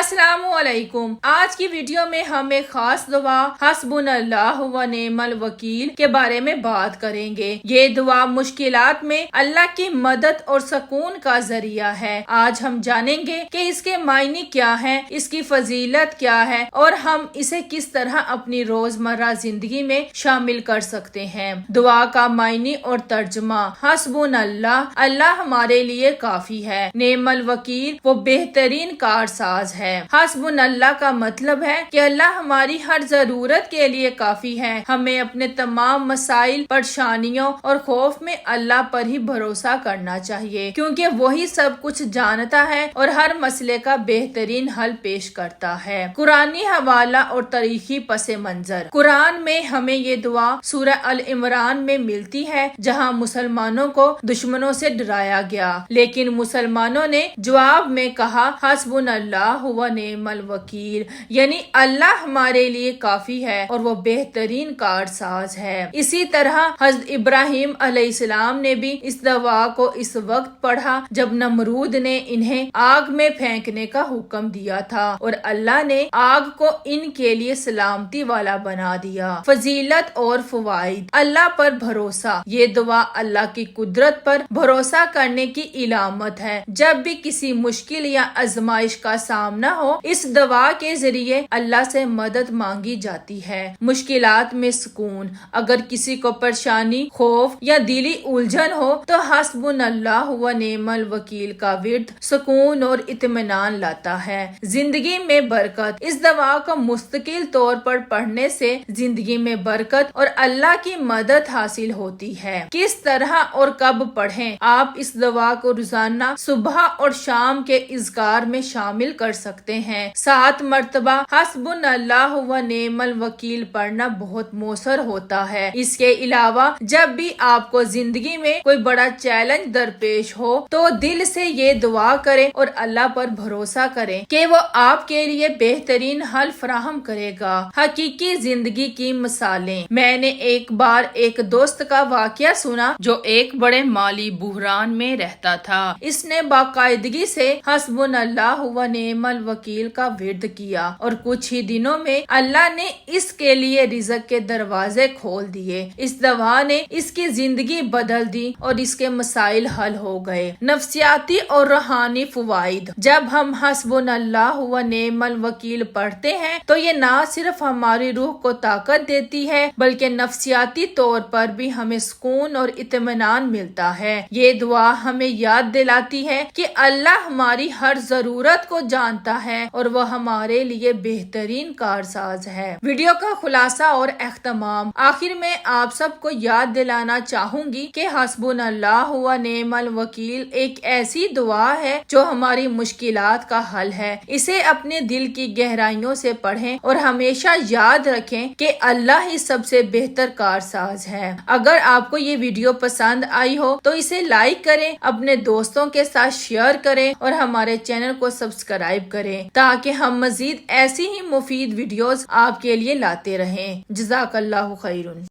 अस्सलामु अलैकुम। आज की वीडियो में हम एक खास दुआ हस्बुनल्लाह व निअमल वकील के बारे में बात करेंगे। ये दुआ मुश्किलात में अल्लाह की मदद और सुकून का जरिया है। आज हम जानेंगे कि इसके मायने क्या हैं, इसकी फजीलत क्या है और हम इसे किस तरह अपनी रोजमर्रा जिंदगी में शामिल कर सकते हैं। दुआ का मायने और तर्जुमा। हस्बुनल्लाह, अल्लाह हमारे लिए काफी है। निअमल वकील, वो बेहतरीन कारसाज है। हस्बुनल्लाह का मतलब है कि अल्लाह हमारी हर जरूरत के लिए काफी है। हमें अपने तमाम मसाइल, परेशानियों और खौफ में अल्लाह पर ही भरोसा करना चाहिए, क्योंकि वही सब कुछ जानता है और हर मसले का बेहतरीन हल पेश करता है। कुरानी हवाला और तारीखी पसे मंजर। कुरान में हमें ये दुआ सूरह अल इमरान में मिलती है, जहाँ मुसलमानों को दुश्मनों से डराया गया, लेकिन मुसलमानों ने जवाब में कहा हस्बुनल्लाह व निअमल वकील, यानी अल्लाह हमारे लिए काफी है और वो बेहतरीन कारसाज है। इसी तरह हज़रत इब्राहिम अलैहिस्सलाम ने भी इस दुआ को इस वक्त पढ़ा जब नमरूद ने इन्हें आग में फेंकने का हुक्म दिया था और अल्लाह ने आग को इनके लिए सलामती वाला बना दिया। फजीलत और फवाइद। अल्लाह पर भरोसा। ये दुआ अल्लाह की कुदरत पर भरोसा करने की इलामत है। जब भी किसी मुश्किल या आजमाइश का सामना हो, इस दुआ के जरिए अल्लाह से मदद मांगी जाती है। मुश्किलात में सुकून। अगर किसी को परेशानी, खौफ या दिली उलझन हो तो हस्बुनल्लाह व निअमल वकील का विर्द सुकून और इत्मीनान लाता है। जिंदगी में बरकत। इस दुआ को मुस्तकिल तौर पर पढ़ने से जिंदगी में बरकत और अल्लाह की मदद हासिल होती है। किस तरह और कब पढ़ें? आप इस दुआ को रोजाना सुबह और शाम के इज़कार में शामिल कर सकते हैं। 7 मर्तबा हस्बुनल्लाह व निअमल वकील पढ़ना बहुत मौसर होता है। इसके अलावा जब भी आपको जिंदगी में कोई बड़ा चैलेंज दरपेश हो तो दिल से ये दुआ करें और अल्लाह पर भरोसा करें कि वो आपके लिए बेहतरीन हल फराहम करेगा। हकीकी जिंदगी की मिसालें। मैंने एक बार एक दोस्त का वाकया सुना जो एक बड़े माली बुहरान में रहता था। इसने बाकायदगी से हस्बुनल्लाह व निअमल वकील का विर्द किया और कुछ ही दिनों में अल्लाह ने इसके लिए रिज़्क के दरवाजे खोल दिए। इस दुआ ने इसकी जिंदगी बदल दी और इसके मसाइल हल हो गए। नफ्सियाती और रूहानी फवाइद। जब हम हस्बुनल्लाह व निअमल वकील पढ़ते हैं तो ये ना सिर्फ हमारी रूह को ताकत देती है, बल्कि नफ्सियाती तौर पर भी हमें सुकून और इत्मीनान मिलता है। ये दुआ हमें याद दिलाती है कि अल्लाह हमारी हर जरूरत को जानता है और वह हमारे लिए बेहतरीन कारसाज है। वीडियो का खुलासा और एख्तमाम। आखिर में आप सबको याद दिलाना चाहूंगी कि हस्बुनल्लाह व निअमल वकील एक ऐसी दुआ है जो हमारी मुश्किलात का हल है। इसे अपने दिल की गहराइयों से पढ़ें और हमेशा याद रखें कि अल्लाह ही सबसे बेहतर कारसाज है। अगर आपको ये वीडियो पसंद आई हो तो इसे लाइक करें, अपने दोस्तों के साथ शेयर करें और हमारे चैनल को सब्सक्राइब करें ताकि हम मजीद ऐसी ही मुफीद वीडियोस आपके लिए लाते रहें। जज़ाकल्लाहु खैरुन।